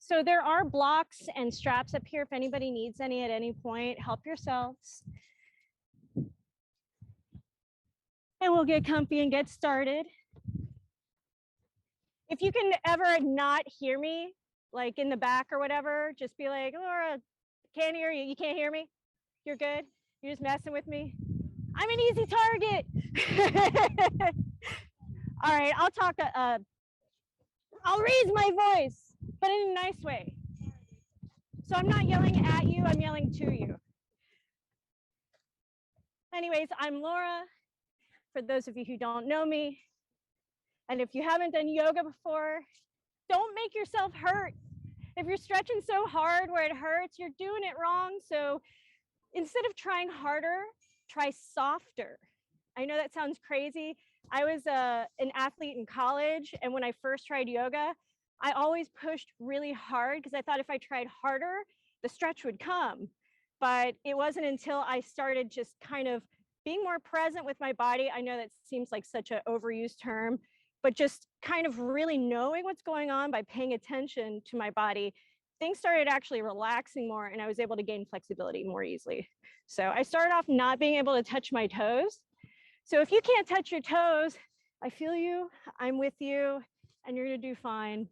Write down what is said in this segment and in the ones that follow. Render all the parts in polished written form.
So there are blocks and straps up here if anybody needs any at any point. Help yourselves. And we'll get comfy and get started. If you can ever not hear me, like in the back or whatever, just be like, Laura, can't hear you. You can't hear me? You're good? You're just messing with me? I'm an easy target. All right, I'll talk, I'll raise my voice, but in a nice way. So I'm not yelling at you, I'm yelling to you. Anyways, I'm Laura, for those of you who don't know me. And if you haven't done yoga before, don't make yourself hurt. If you're stretching so hard where it hurts, you're doing it wrong. So instead of trying harder, try softer. I know that sounds crazy. I was an athlete in college, and when I first tried yoga, I always pushed really hard because I thought if I tried harder, the stretch would come. But it wasn't until I started just kind of being more present with my body. I know that seems like such an overused term, but just kind of really knowing what's going on by paying attention to my body, things started actually relaxing more, and I was able to gain flexibility more easily. So I started off not being able to touch my toes. So if you can't touch your toes, I feel you, I'm with you, and you're gonna do fine.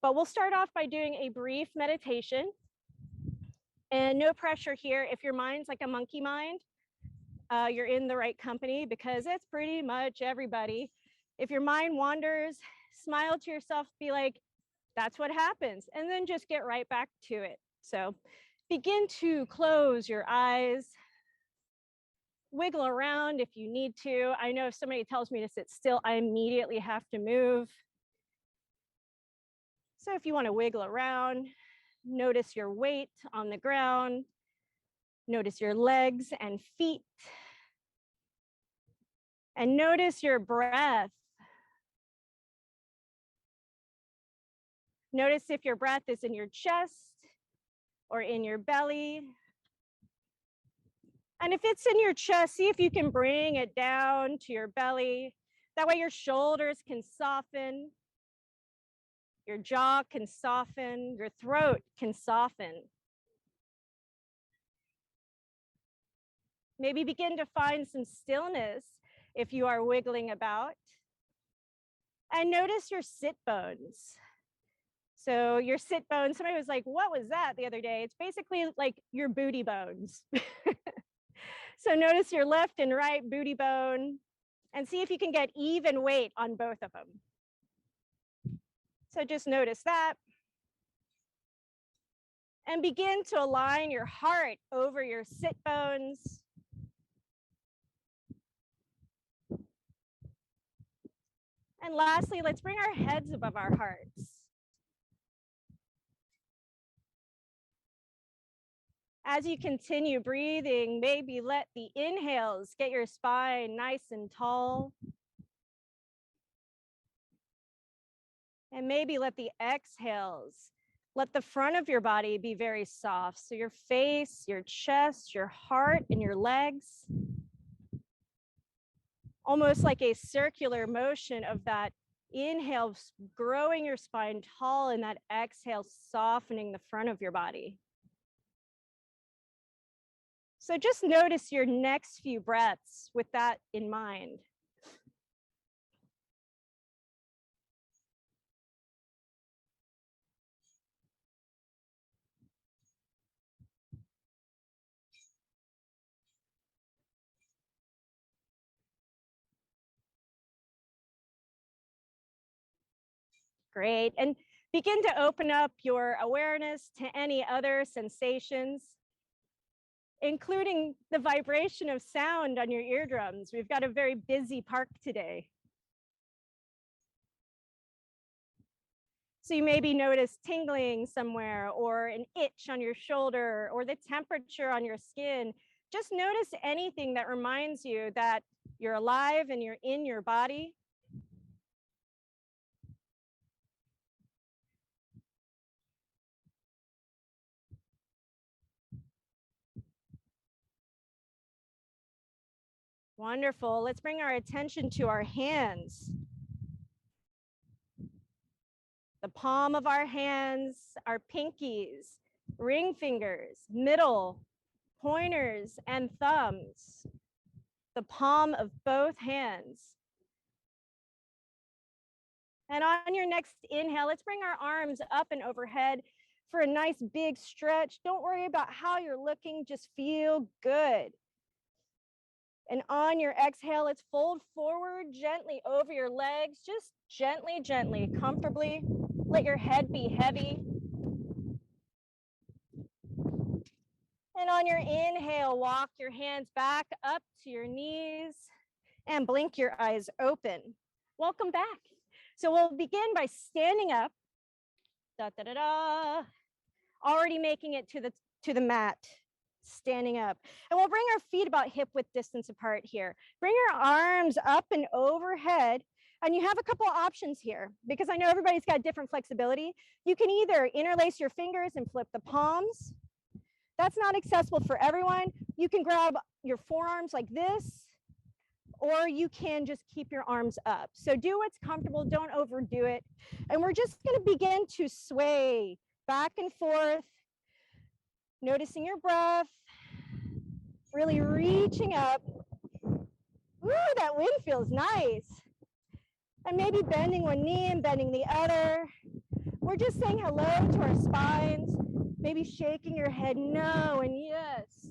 But we'll start off by doing a brief meditation. And no pressure here. If your mind's like a monkey mind, you're in the right company because it's pretty much everybody. If your mind wanders, smile to yourself, be like, that's what happens, and then just get right back to it. So begin to close your eyes, wiggle around if you need to. I know if somebody tells me to sit still, I immediately have to move. So if you want to wiggle around, notice your weight on the ground, notice your legs and feet, and notice your breath. Notice if your breath is in your chest or in your belly. And if it's in your chest, see if you can bring it down to your belly. That way your shoulders can soften, your jaw can soften, your throat can soften. Maybe begin to find some stillness if you are wiggling about. And notice your sit bones. So your sit bones, somebody was like, what was that the other day? It's basically like your booty bones. So notice your left and right booty bone and see if you can get even weight on both of them. So just notice that. And begin to align your heart over your sit bones. And lastly, let's bring our heads above our hearts. As you continue breathing, maybe let the inhales get your spine nice and tall. And maybe let the exhales, let the front of your body be very soft. So your face, your chest, your heart, and your legs. Almost like a circular motion of that inhale, growing your spine tall, and that exhale, softening the front of your body. So just notice your next few breaths with that in mind. Great. And begin to open up your awareness to any other sensations, including the vibration of sound on your eardrums. We've got a very busy park today. So you maybe notice tingling somewhere, or an itch on your shoulder, or the temperature on your skin. Just notice anything that reminds you that you're alive and you're in your body. Wonderful. Let's bring our attention to our hands. The palm of our hands, our pinkies, ring fingers, middle, pointers, and thumbs. The palm of both hands. And on your next inhale, let's bring our arms up and overhead for a nice big stretch. Don't worry about how you're looking, just feel good. And on your exhale, let's fold forward gently over your legs, just gently, gently, comfortably. Let your head be heavy. And on your inhale, walk your hands back up to your knees and blink your eyes open. Welcome back. So we'll begin by standing up. Da, da, da, da. Already making it to the mat. Standing up. And we'll bring our feet about hip width distance apart here. Bring your arms up and overhead. And you have a couple of options here because I know everybody's got different flexibility. You can either interlace your fingers and flip the palms. That's not accessible for everyone. You can grab your forearms like this, or you can just keep your arms up. So do what's comfortable, don't overdo it. And we're just gonna begin to sway back and forth, noticing your breath, really reaching up. Ooh, that wind feels nice. And maybe bending one knee and bending the other. We're just saying hello to our spines, maybe shaking your head no and yes.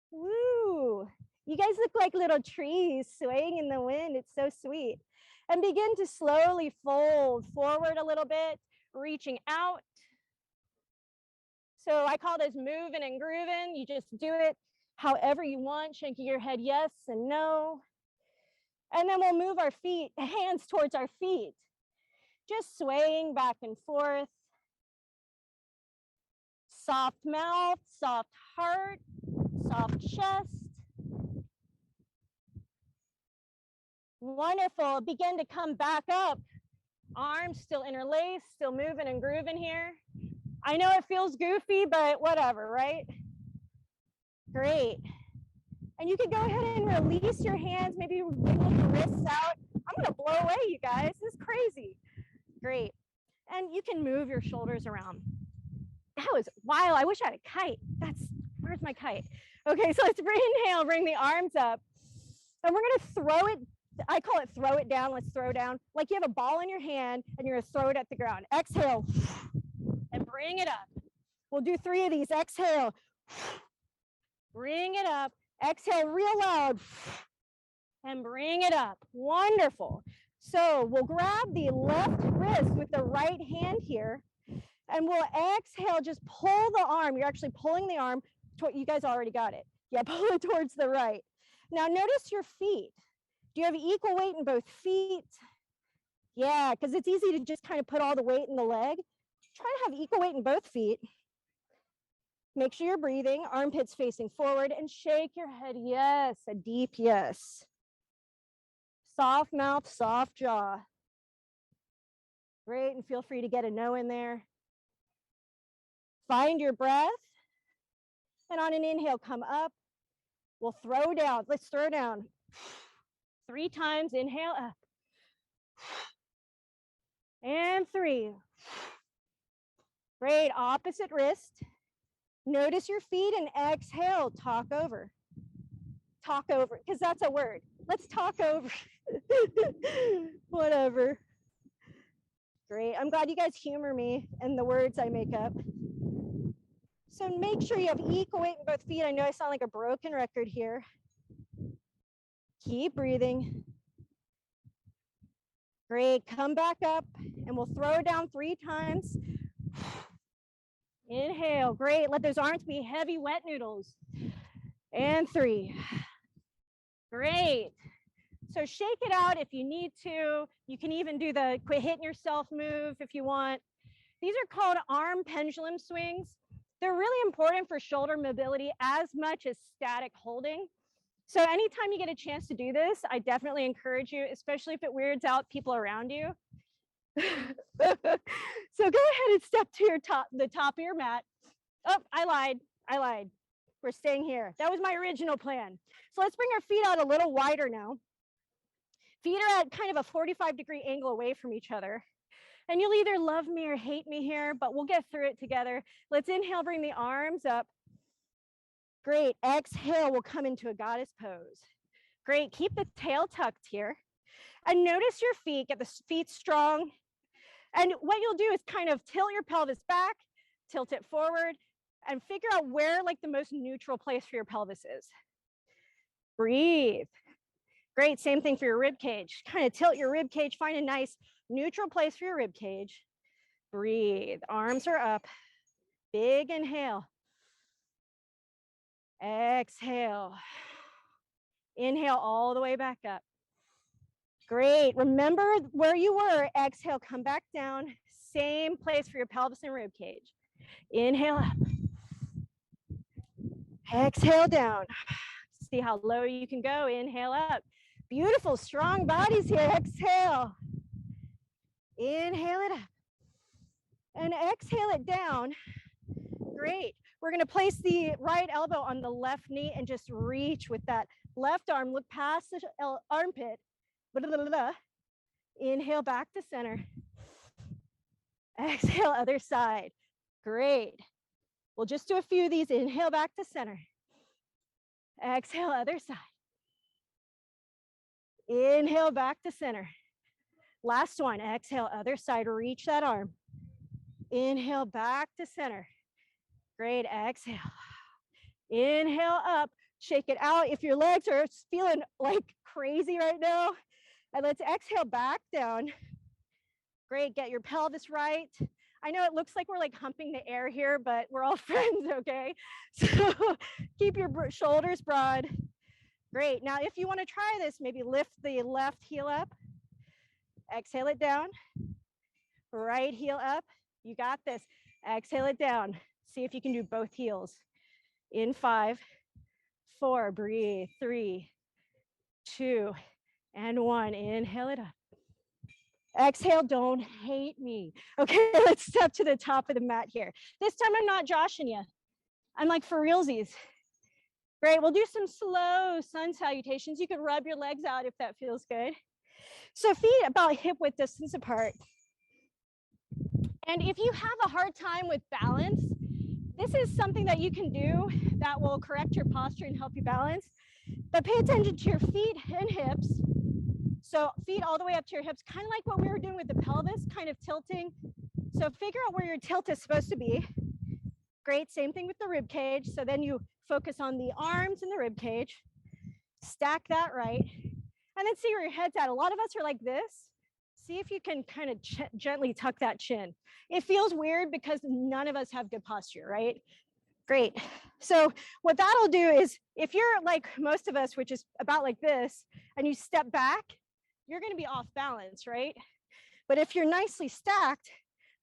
Woo. You guys look like little trees swaying in the wind. It's so sweet. And begin to slowly fold forward a little bit, reaching out. So I call this moving and grooving. You just do it however you want, shaking your head yes and no. And then we'll move our feet, hands towards our feet, just swaying back and forth. Soft mouth, soft heart, soft chest. Wonderful. Begin to come back up. Arms still interlaced, still moving and grooving here. I know it feels goofy, but whatever, right? Great. And you can go ahead and release your hands, maybe wiggle your wrists out. I'm gonna blow away, you guys. This is crazy. Great. And you can move your shoulders around. That was wild. I wish I had a kite. Where's my kite? Okay, so let's inhale, bring the arms up. And we're gonna throw it, I call it throw it down. Let's throw down. Like you have a ball in your hand and you're gonna throw it at the ground. Exhale, and bring it up. We'll do 3 of these. Exhale, bring it up. Exhale real loud, and bring it up. Wonderful. So we'll grab the left wrist with the right hand here, and we'll exhale, just pull the arm. You're actually pulling the arm. You guys already got it. Yeah, pull it towards the right. Now notice your feet. Do you have equal weight in both feet? Yeah, because it's easy to just kind of put all the weight in the leg. Try to have equal weight in both feet. Make sure you're breathing, armpits facing forward, and shake your head yes, a deep yes. Soft mouth, soft jaw. Great, and feel free to get a no in there. Find your breath, and on an inhale, come up. We'll throw down. Let's throw down. 3 times, inhale up. And 3. Great, opposite wrist. Notice your feet and exhale, talk over. Talk over, because that's a word. Let's talk over. Whatever. Great, I'm glad you guys humor me and the words I make up. So make sure you have equal weight in both feet. I know I sound like a broken record here. Keep breathing. Great, come back up and we'll throw down 3 times. Inhale, great. Let those arms be heavy wet noodles. And 3. Great. So shake it out if you need to. You can even do the quit hitting yourself move if you want. These are called arm pendulum swings. They're really important for shoulder mobility as much as static holding. So anytime you get a chance to do this, I definitely encourage you, especially if it weirds out people around you. So go ahead and step to the top of your mat. Oh, I lied. We're staying here. That was my original plan. So let's bring our feet out a little wider now. Feet are at kind of a 45-degree angle away from each other. And you'll either love me or hate me here, but we'll get through it together. Let's inhale, bring the arms up. Great, exhale, we'll come into a goddess pose. Great, keep the tail tucked here. And notice your feet, get the feet strong. And what you'll do is kind of tilt your pelvis back, tilt it forward, and figure out where like the most neutral place for your pelvis is. Breathe. Great, same thing for your rib cage. Kind of tilt your rib cage, find a nice neutral place for your rib cage. Breathe, arms are up. Big inhale. Exhale. Inhale all the way back up. Great, remember where you were. Exhale, come back down. Same place for your pelvis and rib cage. Inhale up. Exhale down. See how low you can go. Inhale up. Beautiful, strong bodies here. Exhale. Inhale it up. And exhale it down. Great. We're going to place the right elbow on the left knee and just reach with that left arm. Look past the armpit. Inhale back to center. Exhale, other side. Great. We'll just do a few of these. Inhale back to center. Exhale, other side. Inhale back to center. Last one. Exhale, other side. Reach that arm. Inhale back to center. Great. Exhale. Inhale up. Shake it out. If your legs are feeling like crazy right now, and let's exhale back down. Great. Get your pelvis right. I know it looks like we're like humping the air here, but we're all friends, okay? So keep your shoulders broad. Great. Now, if you want to try this, maybe lift the left heel up. Exhale it down. Right heel up. You got this. Exhale it down. See if you can do both heels. In 5, 4, breathe. 3, 2, and 1. Inhale it up. Exhale, don't hate me. Okay, let's step to the top of the mat here. This time I'm not joshing you. I'm like for realsies. Great, we'll do some slow sun salutations. You can rub your legs out if that feels good. So feet about hip width distance apart. And if you have a hard time with balance, this is something that you can do that will correct your posture and help you balance. But pay attention to your feet and hips. So feet all the way up to your hips, kind of like what we were doing with the pelvis, kind of tilting. So figure out where your tilt is supposed to be. Great, same thing with the rib cage. So then you focus on the arms and the rib cage. Stack that right. And then see where your head's at. A lot of us are like this. See if you can kind of gently tuck that chin. It feels weird because none of us have good posture, right? Great. So what that'll do is if you're like most of us, which is about like this, and you step back, you're going to be off balance, right? But if you're nicely stacked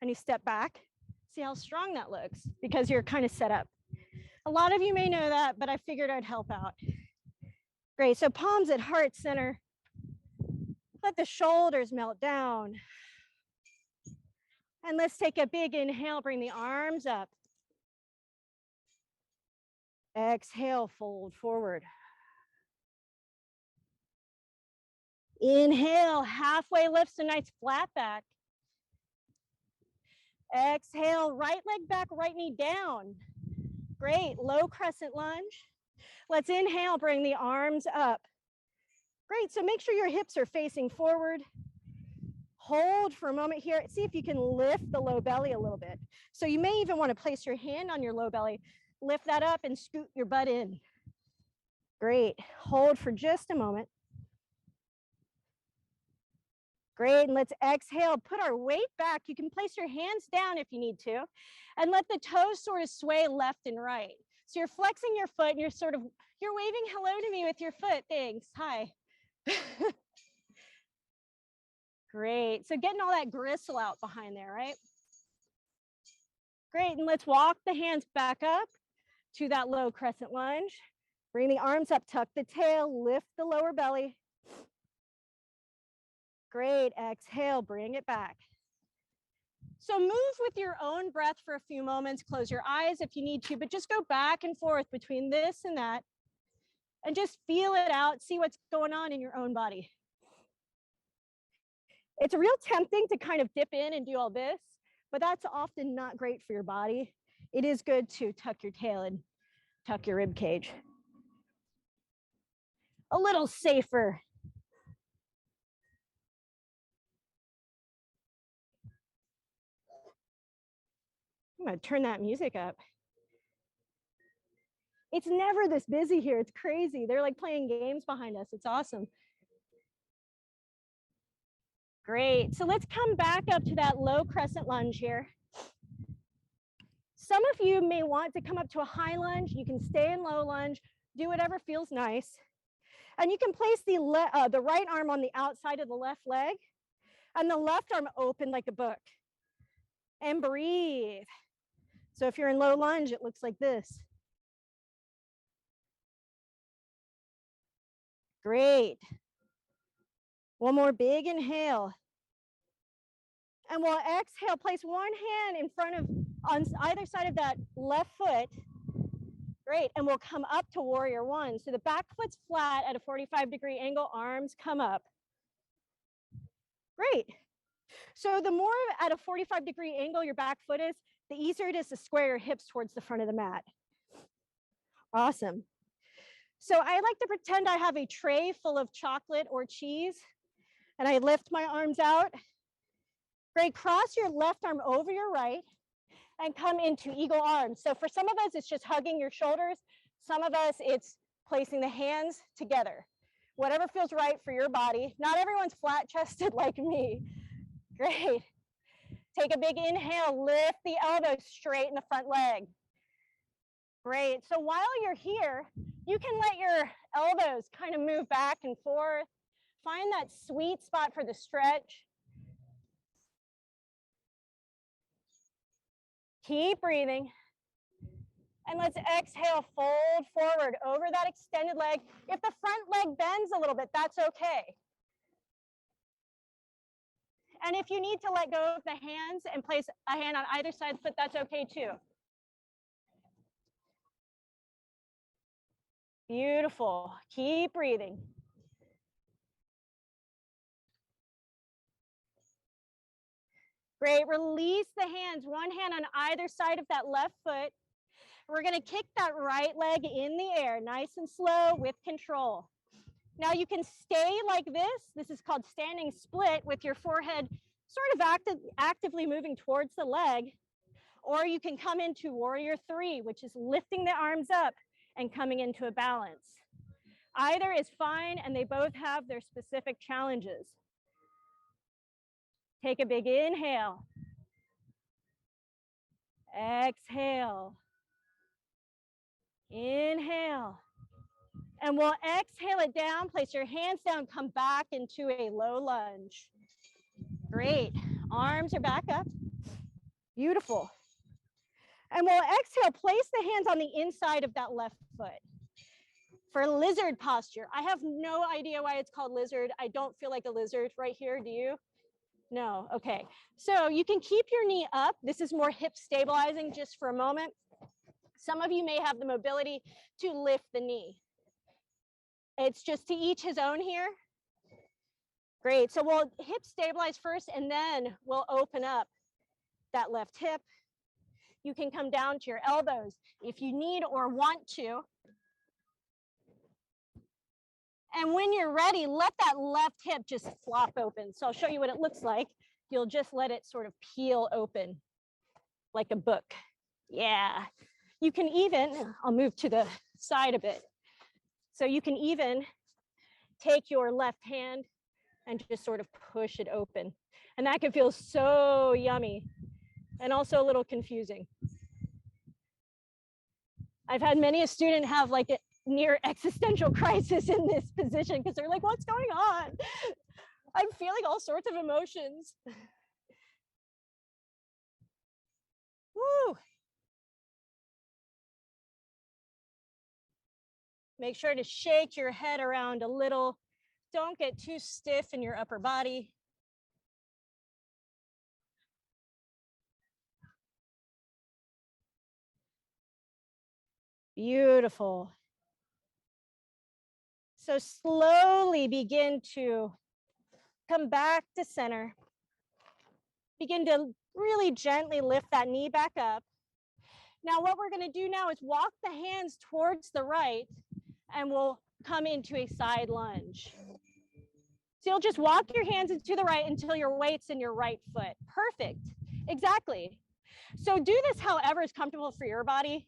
and you step back, see how strong that looks because you're kind of set up. A lot of you may know that, but I figured I'd help out. Great. So palms at heart center. Let the shoulders melt down. And let's take a big inhale, bring the arms up. Exhale, fold forward. Inhale, halfway lifts a nice flat back. Exhale, right leg back, right knee down. Great, low crescent lunge. Let's inhale, bring the arms up. Great, so make sure your hips are facing forward. Hold for a moment here. See if you can lift the low belly a little bit. So you may even want to place your hand on your low belly, lift that up and scoot your butt in. Great, hold for just a moment. Great, and let's exhale, put our weight back. You can place your hands down if you need to, and let the toes sort of sway left and right. So you're flexing your foot and you're waving hello to me with your foot. Thanks, hi. Great, so getting all that gristle out behind there, right? Great, and let's walk the hands back up to that low crescent lunge. Bring the arms up, tuck the tail, lift the lower belly. Great, exhale, bring it back. So move with your own breath for a few moments, close your eyes if you need to, but just go back and forth between this and that, and just feel it out, see what's going on in your own body. It's real tempting to kind of dip in and do all this, but that's often not great for your body. It is good to tuck your tail and tuck your rib cage. A little safer. I'm gonna turn that music up. It's never this busy here. It's crazy. They're like playing games behind us. It's awesome. Great. So let's come back up to that low crescent lunge here. Some of you may want to come up to a high lunge. You can stay in low lunge, do whatever feels nice. And you can place the right arm on the outside of the left leg and the left arm open like a book. And breathe. So if you're in low lunge, it looks like this. Great. One more big inhale. And we'll exhale, place one hand in front of, on either side of that left foot. Great, and we'll come up to warrior one. So the back foot's flat at a 45-degree angle, arms come up. Great. So the more at a 45-degree angle your back foot is, the easier it is to square your hips towards the front of the mat. Awesome. So I like to pretend I have a tray full of chocolate or cheese, and I lift my arms out. Great, cross your left arm over your right and come into eagle arms. So for some of us, it's just hugging your shoulders. Some of us, it's placing the hands together. Whatever feels right for your body. Not everyone's flat chested like me. Great. Take a big inhale, lift the elbows, straighten the front leg. Great. So while you're here, you can let your elbows kind of move back and forth. Find that sweet spot for the stretch. Keep breathing. And let's exhale, fold forward over that extended leg. If the front leg bends a little bit, that's okay. And if you need to let go of the hands and place a hand on either side of the foot, that's okay too. Beautiful. Keep breathing. Great. Release the hands, one hand on either side of that left foot. We're going to kick that right leg in the air, nice and slow with control. Now you can stay like this. This is called standing split with your forehead sort of actively moving towards the leg. Or you can come into warrior three, which is lifting the arms up and coming into a balance. Either is fine, and they both have their specific challenges. Take a big inhale. Exhale. Inhale. And we'll exhale it down, place your hands down, come back into a low lunge. Great. Arms are back up. Beautiful. And we'll exhale, place the hands on the inside of that left foot. For lizard posture, I have no idea why it's called lizard. I don't feel like a lizard right here, do you? No, okay. So you can keep your knee up. This is more hip stabilizing just for a moment. Some of you may have the mobility to lift the knee. It's just to each his own here. Great, so we'll hip stabilize first and then we'll open up that left hip. You can come down to your elbows if you need or want to. And when you're ready, let that left hip just flop open. So I'll show you what it looks like. You'll just let it sort of peel open like a book. Yeah. You can even, I'll move to the side a bit. So you can even take your left hand and just sort of push it open. And that can feel so yummy and also a little confusing. I've had many a student have like a near existential crisis in this position because they're like, what's going on? I'm feeling all sorts of emotions. Woo. Make sure to shake your head around a little. Don't get too stiff in your upper body. Beautiful. So slowly begin to Come back to center. Begin to really gently lift that knee back up. Now what we're going to do now is walk the hands towards the right, and we'll come into a side lunge. So you'll just walk your hands into the right until your weight's in your right foot. Perfect. Exactly. So do this however is comfortable for your body.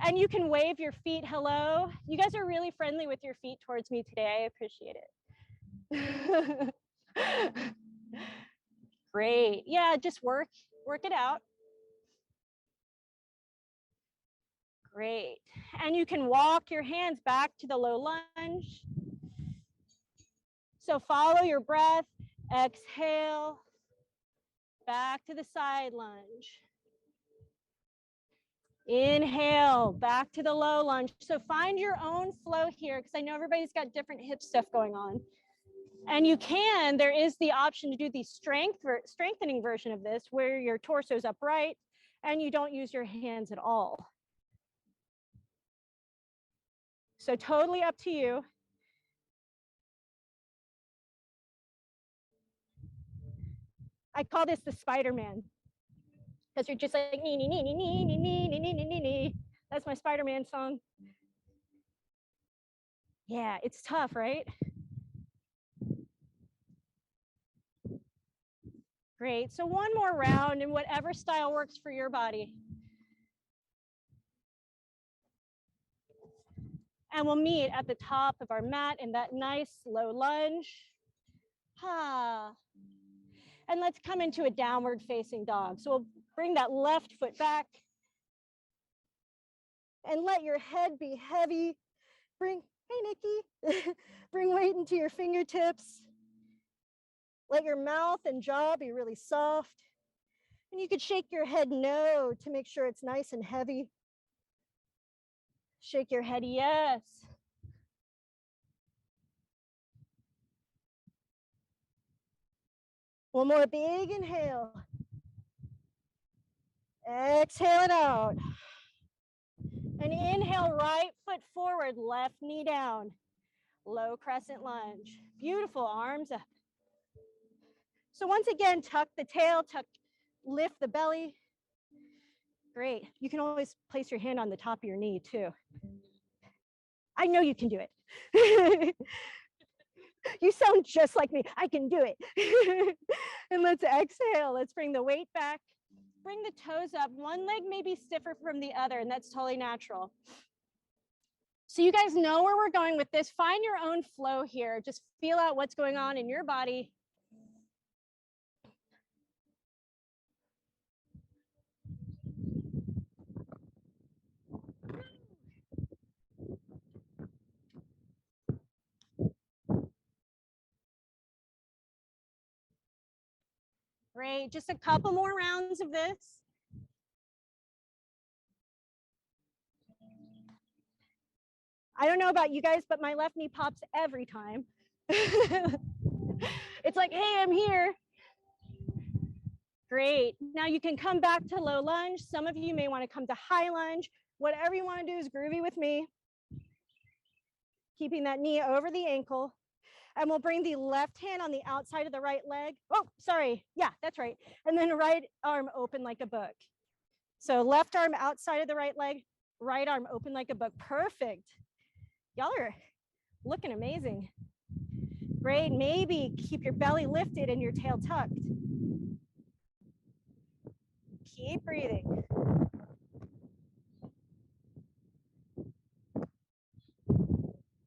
And you can wave your feet hello. You guys are really friendly with your feet towards me today. I appreciate it. Great. Yeah, just work it out. Great. And you can walk your hands back to the low lunge. So follow your breath. Exhale. Back to the side lunge. Inhale, back to the low lunge. So find your own flow here, because I know everybody's got different hip stuff going on. And there is the option to do the strengthening version of this, where your torso is upright and you don't use your hands at all. So totally up to you. I call this the Spider-Man, because you're just like, nee, nee, nee, nee, nee, nee, nee, nee, nee, nee, nee. That's my Spider-Man song. Yeah, it's tough, right? Great. So one more round in whatever style works for your body. And we'll meet at the top of our mat in that nice low lunge. Ha. And let's come into a downward facing dog. So we'll bring that left foot back and let your head be heavy. Hey Nikki, bring weight into your fingertips. Let your mouth and jaw be really soft. And you could shake your head no to make sure it's nice and heavy. Shake your head yes. One more big inhale. Exhale it out. And inhale, right foot forward, left knee down. Low crescent lunge. Beautiful, arms up. So once again, tuck the tail, lift the belly. Great. You can always place your hand on the top of your knee too. I know you can do it. You sound just like me. I can do it. And let's exhale. Let's bring the weight back. Bring the toes up. One leg may be stiffer from the other, and that's totally natural. So you guys know where we're going with this. Find your own flow here. Just feel out what's going on in your body. Great, just a couple more rounds of this. I don't know about you guys, but my left knee pops every time. It's like, hey, I'm here. Great, now you can come back to low lunge. Some of you may wanna come to high lunge. Whatever you wanna do is groovy with me. Keeping that knee over the ankle. And we'll bring the left hand on the outside of the right leg. Oh, sorry. Yeah, that's right. And then right arm open like a book. So left arm outside of the right leg, right arm open like a book. Perfect. Y'all are looking amazing. Great. Maybe keep your belly lifted and your tail tucked. Keep breathing.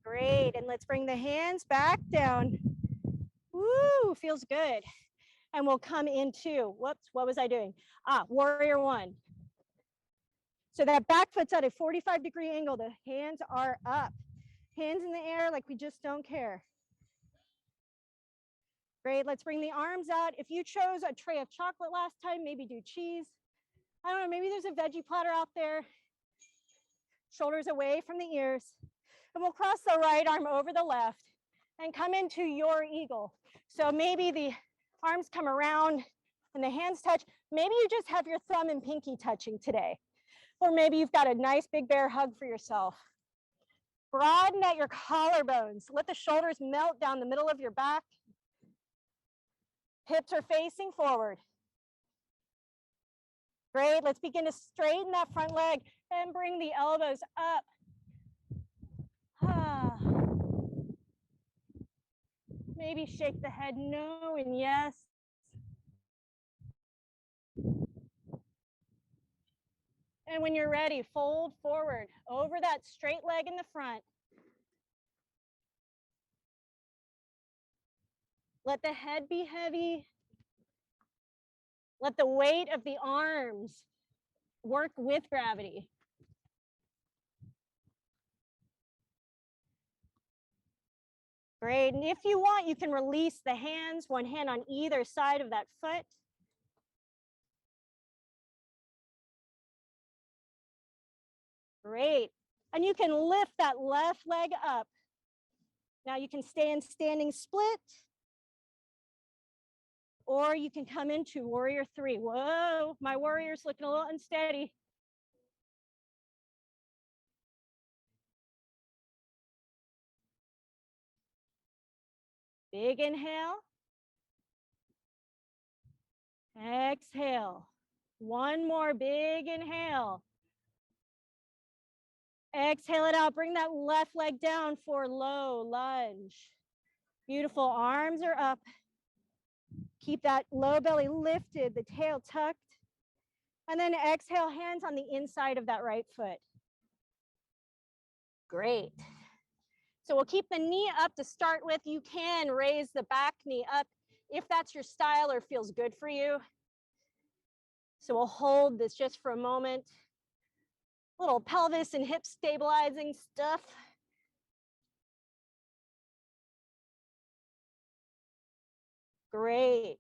Great. And let's bring the hands back down. Woo, feels good. And we'll come into, whoops, what was I doing? Warrior one. So that back foot's at a 45-degree angle. The hands are up. Hands in the air like we just don't care. Great, let's bring the arms out. If you chose a tray of chocolate last time, maybe do cheese. I don't know, maybe there's a veggie platter out there. Shoulders away from the ears. And we'll cross the right arm over the left and come into your eagle. So maybe the arms come around and the hands touch. Maybe you just have your thumb and pinky touching today. Or maybe you've got a nice big bear hug for yourself. Broaden at your collarbones. Let the shoulders melt down the middle of your back. Hips are facing forward. Great, let's begin to straighten that front leg and bring the elbows up. Ah. Maybe shake the head no and yes. And when you're ready, fold forward over that straight leg in the front. Let the head be heavy. Let the weight of the arms work with gravity. Great, and if you want, you can release the hands, one hand on either side of that foot. Great, and you can lift that left leg up. Now you can stay in standing split, or you can come into warrior three. Whoa, my warrior's looking a little unsteady. Big inhale. Exhale. One more big inhale. Exhale it out. Bring that left leg down for low lunge. Beautiful. Arms are up. Keep that low belly lifted, the tail tucked. And then exhale, hands on the inside of that right foot. Great. So we'll keep the knee up to start with. You can raise the back knee up if that's your style or feels good for you. So we'll hold this just for a moment. Little pelvis and hip stabilizing stuff. Great.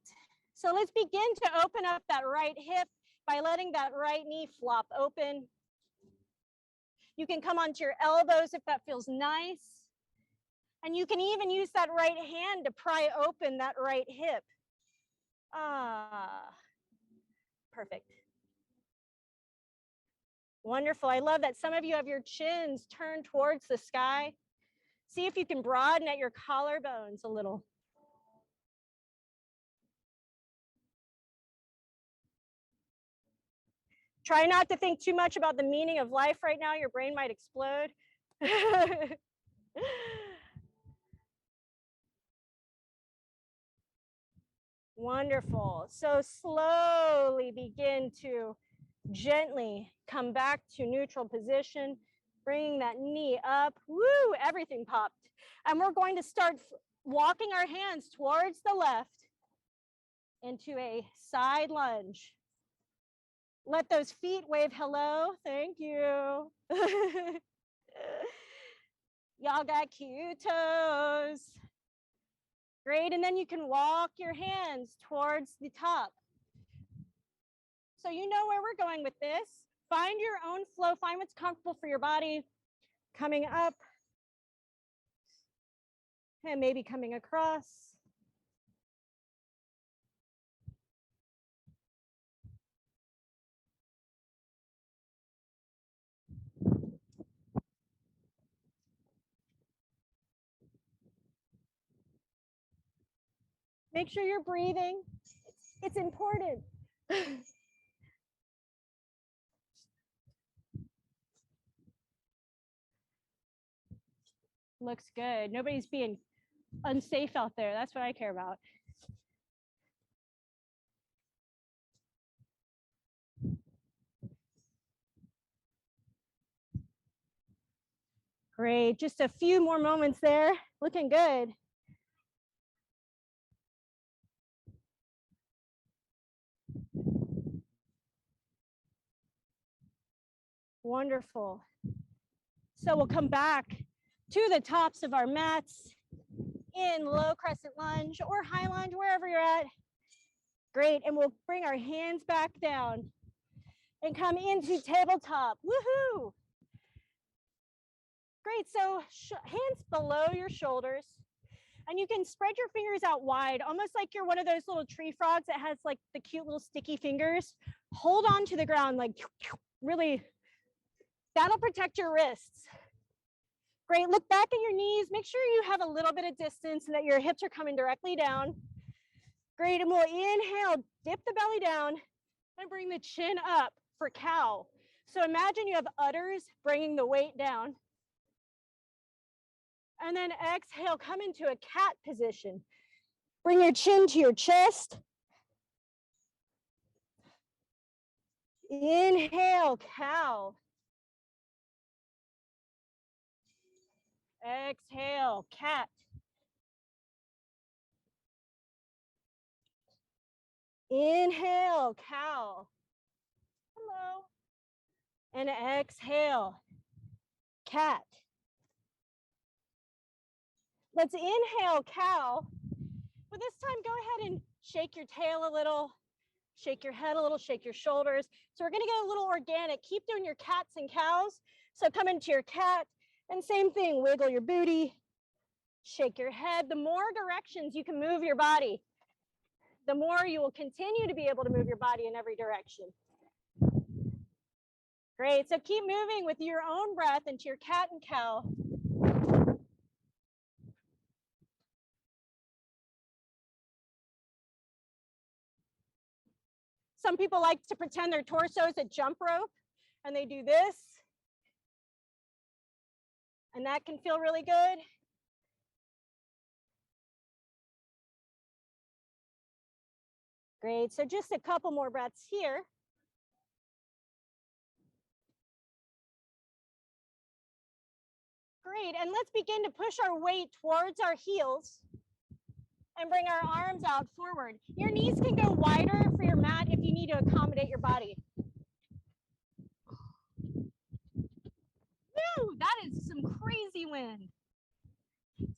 So let's begin to open up that right hip by letting that right knee flop open. You can come onto your elbows if that feels nice. And you can even use that right hand to pry open that right hip. Ah, perfect. Wonderful. I love that some of you have your chins turned towards the sky. See if you can broaden at your collarbones a little. Try not to think too much about the meaning of life right now. Your brain might explode. Wonderful. So slowly begin to gently come back to neutral position, bringing that knee up. Woo, everything popped. And we're going to start walking our hands towards the left into a side lunge. Let those feet wave hello. Thank you. Y'all got cute toes. Great, and then you can walk your hands towards the top. So you know where we're going with this. Find your own flow, find what's comfortable for your body. Coming up, and maybe coming across. Make sure you're breathing. It's important. Looks good. Nobody's being unsafe out there. That's what I care about. Great. Just a few more moments there. Looking good. Wonderful. So we'll come back to the tops of our mats in low crescent lunge or high lunge, wherever you're at. Great, and we'll bring our hands back down and come into tabletop. Woohoo! Great, so hands below your shoulders, and you can spread your fingers out wide, almost like you're one of those little tree frogs that has like the cute little sticky fingers. Hold on to the ground, like really, that'll protect your wrists. Great, look back at your knees. Make sure you have a little bit of distance and that your hips are coming directly down. Great, and we'll inhale, dip the belly down, and bring the chin up for cow. So imagine you have udders bringing the weight down. And then exhale, come into a cat position. Bring your chin to your chest. Inhale, cow. Exhale, cat. Inhale, cow. Hello. And exhale, cat. Let's inhale, cow. But this time, go ahead and shake your tail a little, shake your head a little, shake your shoulders. So we're gonna get a little organic. Keep doing your cats and cows. So come into your cat, and same thing, wiggle your booty, shake your head. The more directions you can move your body, the more you will continue to be able to move your body in every direction. Great, so keep moving with your own breath into your cat and cow. Some people like to pretend their torso is a jump rope, and they do this. And that can feel really good. Great, so just a couple more breaths here. Great, and let's begin to push our weight towards our heels and bring our arms out forward. Your knees can go wider for your mat if you need to accommodate your body. Woo, that is some crazy wind.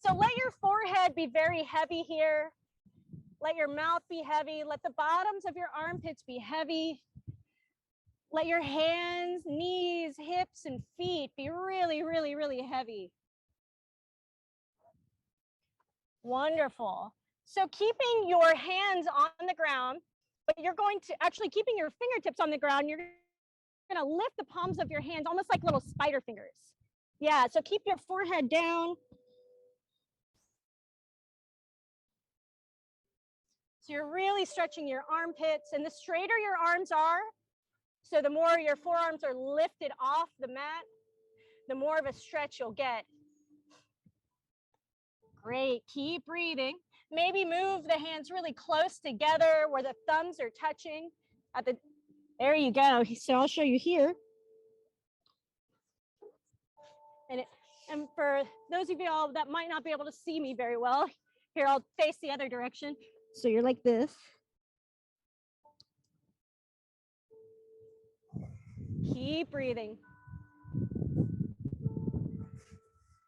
So let your forehead be very heavy here. Let your mouth be heavy. Let the bottoms of your armpits be heavy. Let your hands, knees, hips, and feet be really, really, really heavy. Wonderful. So keeping your hands on the ground, but you're going to actually keeping your fingertips on the ground, you're going to lift the palms of your hands almost like little spider fingers. Yeah, so keep your forehead down. So you're really stretching your armpits, and the straighter your arms are, so the more your forearms are lifted off the mat, the more of a stretch you'll get. Great, keep breathing. Maybe move the hands really close together where the thumbs are touching at the, there you go. So I'll show you here. And for those of you all that might not be able to see me very well, here I'll face the other direction. So you're like this. Keep breathing.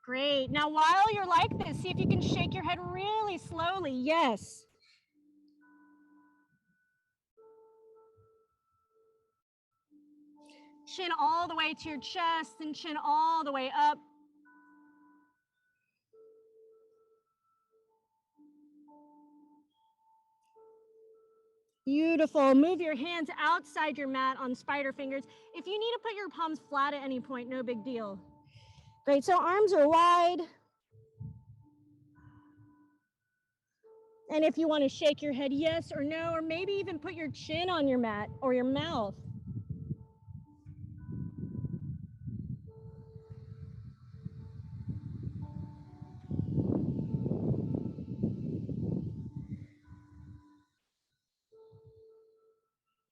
Great. Now, while you're like this, see if you can shake your head really slowly. Yes. Chin all the way to your chest and chin all the way up. Beautiful. Move your hands outside your mat on spider fingers. If you need to put your palms flat at any point, no big deal. Great. So arms are wide. And if you want to shake your head yes or no, or maybe even put your chin on your mat or your mouth.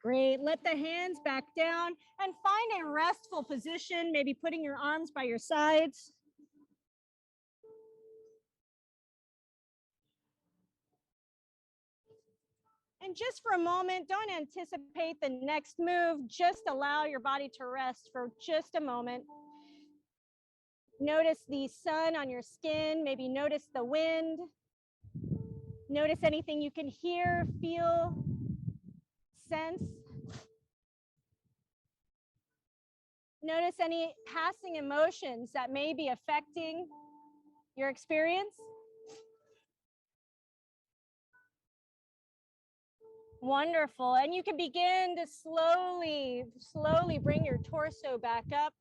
Great. Let the hands back down and find a restful position, maybe putting your arms by your sides. And just for a moment, don't anticipate the next move. Just allow your body to rest for just a moment. Notice the sun on your skin. Maybe notice the wind. Notice anything you can hear, feel, sense. Notice any passing emotions that may be affecting your experience. Wonderful. And you can begin to slowly bring your torso back up.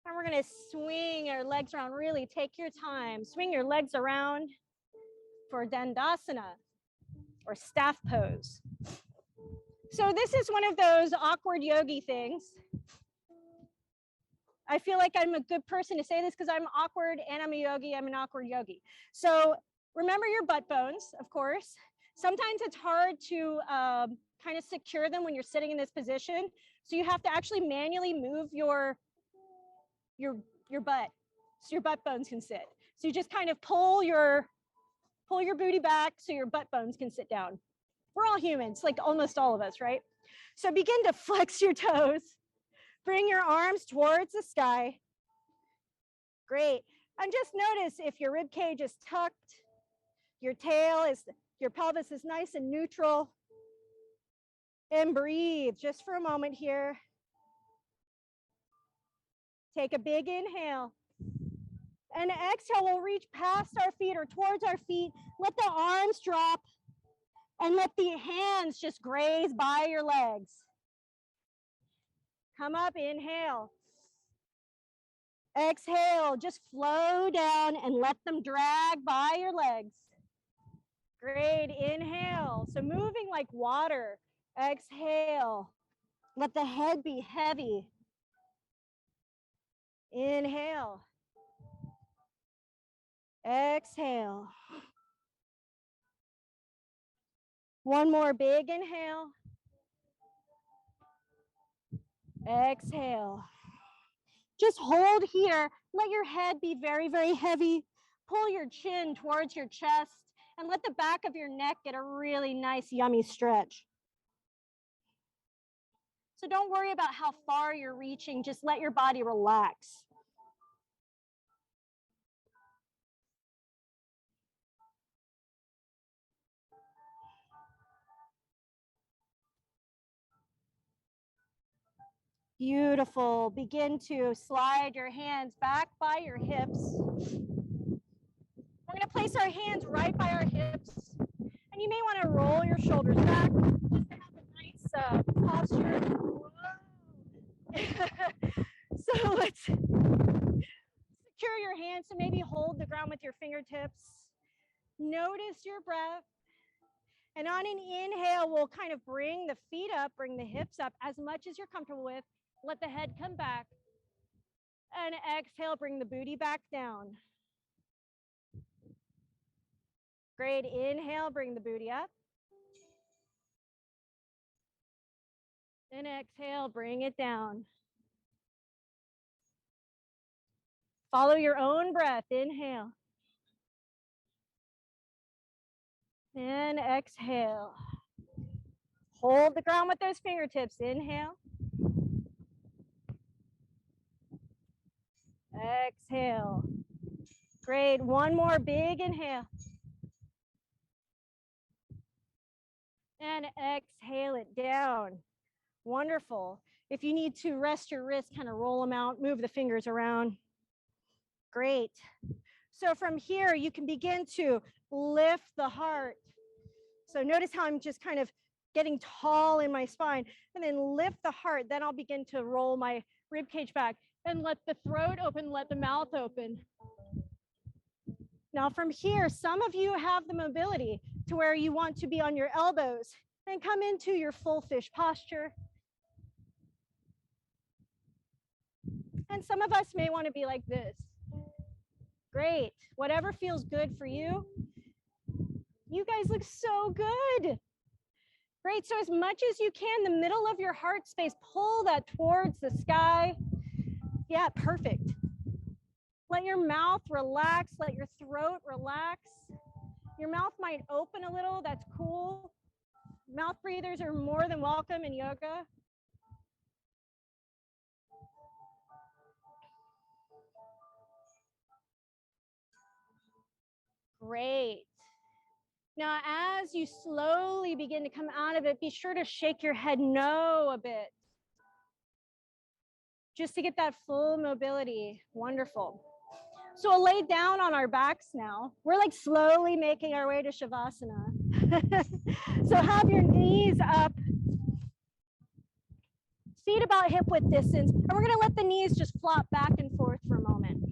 And we're going to swing our legs around. Really take your time. Swing your legs around for Dandasana, or staff pose. So this is one of those awkward yogi things. I feel like I'm a good person to say this because I'm awkward and I'm a yogi. I'm an awkward yogi. So remember your butt bones, of course. Sometimes it's hard to kind of secure them when you're sitting in this position. So you have to actually manually move your butt so your butt bones can sit. So you just kind of pull your booty back so your butt bones can sit down. We're all humans, like almost all of us, right? So begin to flex your toes. Bring your arms towards the sky. Great. And just notice if your rib cage is tucked, your pelvis is nice and neutral. And breathe just for a moment here. Take a big inhale. And exhale, we'll reach past our feet or towards our feet. Let the arms drop and let the hands just graze by your legs. Come up, inhale. Exhale, just flow down and let them drag by your legs. Great, inhale. So moving like water. Exhale. Let the head be heavy. Inhale. Exhale. One more big inhale. Exhale. Just hold here. Let your head be very, very heavy. Pull your chin towards your chest and let the back of your neck get a really nice, yummy stretch. So don't worry about how far you're reaching. Just let your body relax. Beautiful. Begin to slide your hands back by your hips. We're going to place our hands right by our hips. And you may want to roll your shoulders back just to have a nice posture. So let's secure your hands. So maybe hold the ground with your fingertips. Notice your breath. And on an inhale, we'll kind of bring the feet up, bring the hips up as much as you're comfortable with. Let the head come back. And exhale, bring the booty back down. Great, inhale, bring the booty up. And exhale, bring it down. Follow your own breath, inhale. And exhale. Hold the ground with those fingertips, inhale. Exhale. Great, one more big inhale. And exhale it down. Wonderful. If you need to rest your wrists, kind of roll them out, move the fingers around. Great. So from here, you can begin to lift the heart. So notice how I'm just kind of getting tall in my spine, and then lift the heart. Then I'll begin to roll my rib cage back and let the throat open, let the mouth open. Now from here, some of you have the mobility to where you want to be on your elbows and come into your full fish posture. And some of us may want to be like this. Great. Whatever feels good for you. You guys look so good. Great. So as much as you can, the middle of your heart space, pull that towards the sky. Yeah, perfect. Let your mouth relax. Let your throat relax. Your mouth might open a little. That's cool. Mouth breathers are more than welcome in yoga. Great. Now, as you slowly begin to come out of it, be sure to shake your head no a bit, just to get that full mobility. Wonderful. So we'll lay down on our backs now. We're like slowly making our way to Shavasana. So have your knees up, feet about hip width distance, and we're gonna let the knees just flop back and forth for a moment.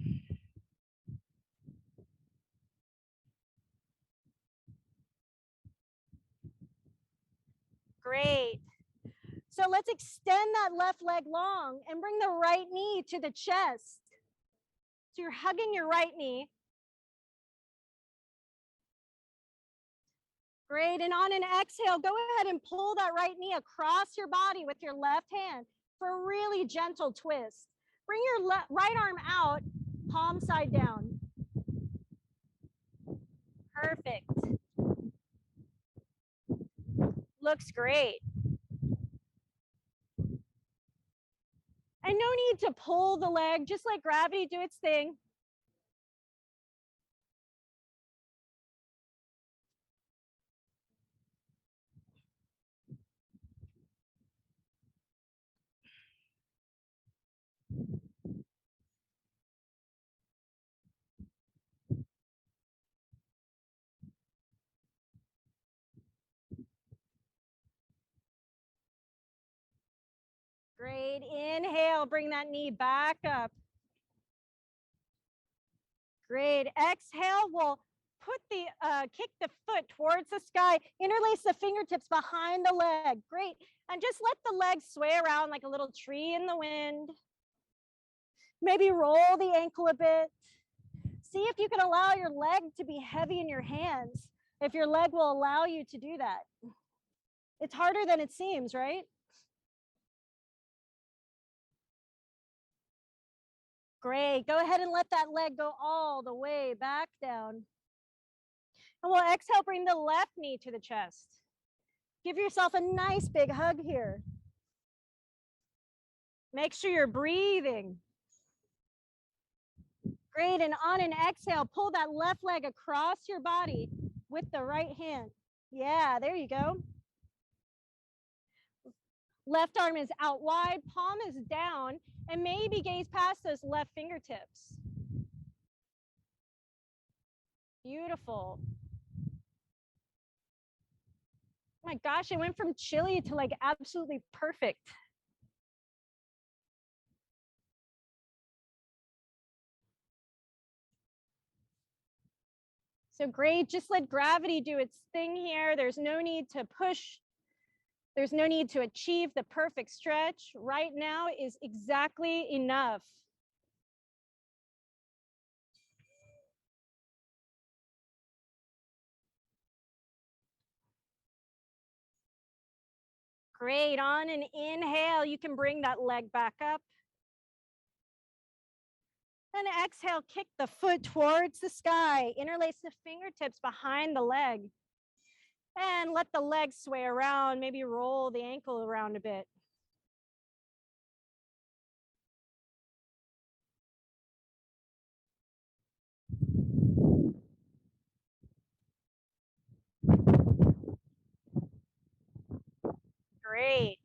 Great. So let's extend that left leg long and bring the right knee to the chest. So you're hugging your right knee. Great, and on an exhale, go ahead and pull that right knee across your body with your left hand for a really gentle twist. Bring your right arm out, palm side down. Perfect. Looks great. And no need to pull the leg, just let gravity do its thing. Great, inhale, bring that knee back up. Great, exhale, we'll put the, kick the foot towards the sky, interlace the fingertips behind the leg. Great, and just let the legs sway around like a little tree in the wind. Maybe roll the ankle a bit. See if you can allow your leg to be heavy in your hands, if your leg will allow you to do that. It's harder than it seems, right? Great, go ahead and let that leg go all the way back down. And we'll exhale, bring the left knee to the chest. Give yourself a nice big hug here. Make sure you're breathing. Great, and on an exhale, pull that left leg across your body with the right hand. Yeah, there you go. Left arm is out wide, palm is down, and maybe gaze past those left fingertips. Beautiful. Oh my gosh, it went from chilly to like absolutely perfect. So great, just let gravity do its thing here. There's no need to push. There's no need to achieve the perfect stretch. Right now is exactly enough. Great, on an inhale, you can bring that leg back up. And exhale, kick the foot towards the sky. Interlace the fingertips behind the leg. And let the leg sway around, maybe roll the ankle around a bit. Great.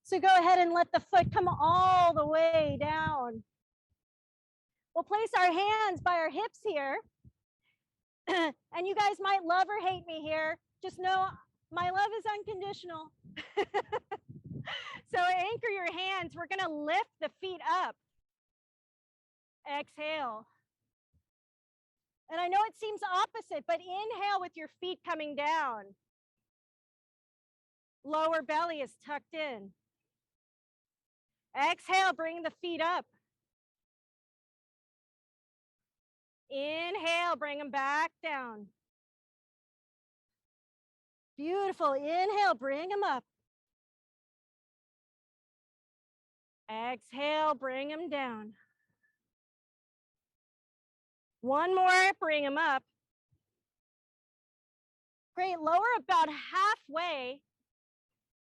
So go ahead and let the foot come all the way down. We'll place our hands by our hips here. And you guys might love or hate me here. Just know my love is unconditional. So anchor your hands. We're going to lift the feet up. Exhale. And I know it seems opposite, but inhale with your feet coming down. Lower belly is tucked in. Exhale, bring the feet up. Inhale, bring them back down. Beautiful. Inhale, bring them up. Exhale, bring them down. One more, bring them up. Great, lower about halfway.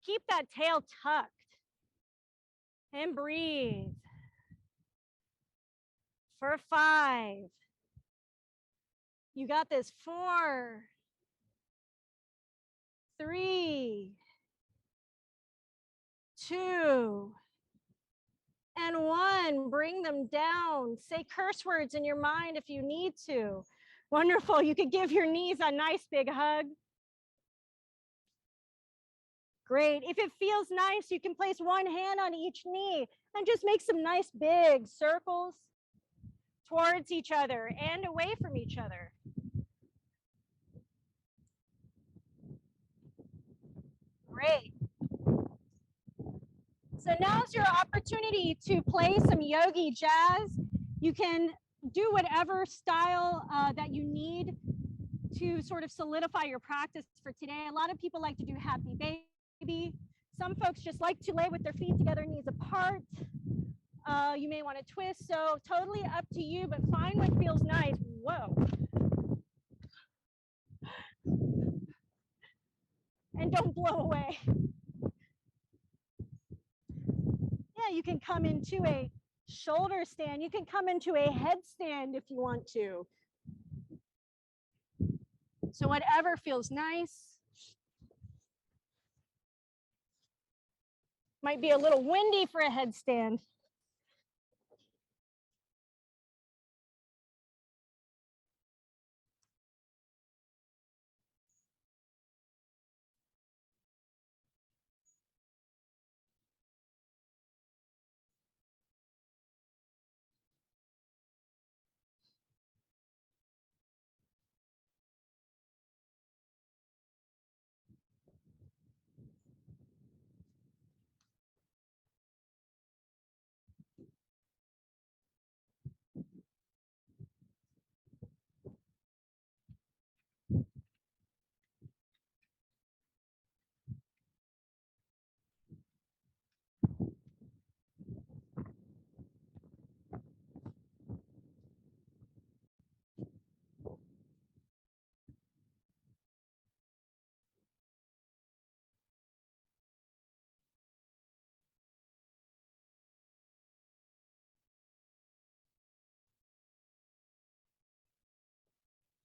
Keep that tail tucked. And breathe. For 5. You got this. 4. 3. 2. And 1. Bring them down. Say curse words in your mind if you need to. Wonderful. You could give your knees a nice big hug. Great. If it feels nice, you can place one hand on each knee and just make some nice big circles towards each other and away from each other. Great. So now's your opportunity to play some yogi jazz. You can do whatever style that you need to sort of solidify your practice for today. A lot of people like to do happy baby. Some folks just like to lay with their feet together, knees apart. You may want to twist, so totally up to you, but find what feels nice. Whoa. And don't blow away. Yeah, you can come into a shoulder stand. You can come into a headstand if you want to. So whatever feels nice. Might be a little windy for a headstand.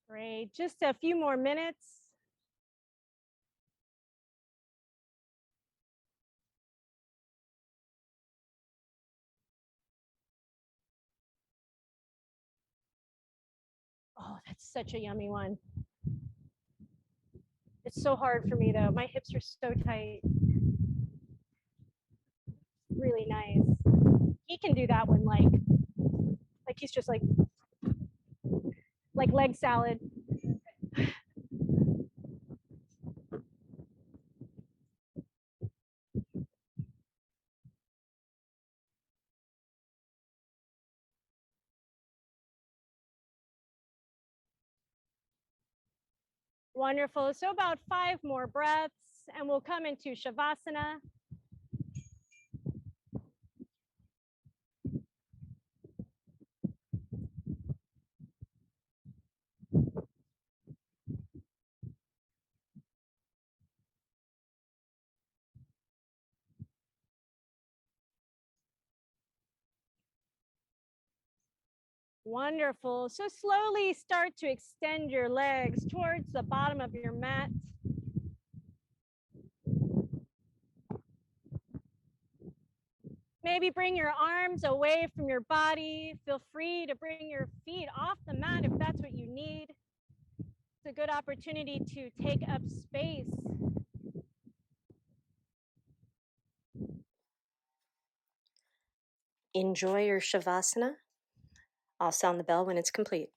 Great, just a few more minutes. Oh, that's such a yummy one. It's so hard for me though. My hips are so tight. Really nice. He can do that one like he's just like leg salad. Wonderful. So about 5 more breaths and we'll come into Shavasana. Wonderful. So slowly start to extend your legs towards the bottom of your mat. Maybe bring your arms away from your body. Feel free to bring your feet off the mat if that's what you need. It's a good opportunity to take up space. Enjoy your Shavasana. I'll sound the bell when it's complete.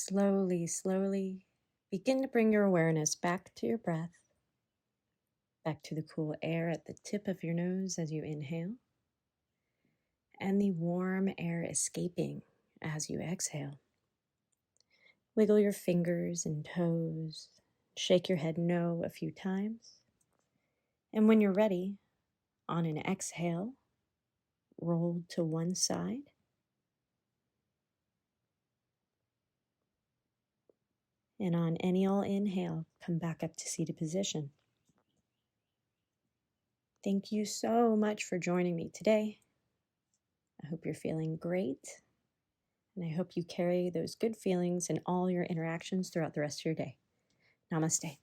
Slowly, slowly begin to bring your awareness back to your breath, back to the cool air at the tip of your nose as you inhale, and the warm air escaping as you exhale. Wiggle your fingers and toes, shake your head no a few times, and when you're ready, on an exhale, roll to one side. And on any all inhale, come back up to seated position. Thank you so much for joining me today. I hope you're feeling great, and I hope you carry those good feelings in all your interactions throughout the rest of your day. Namaste.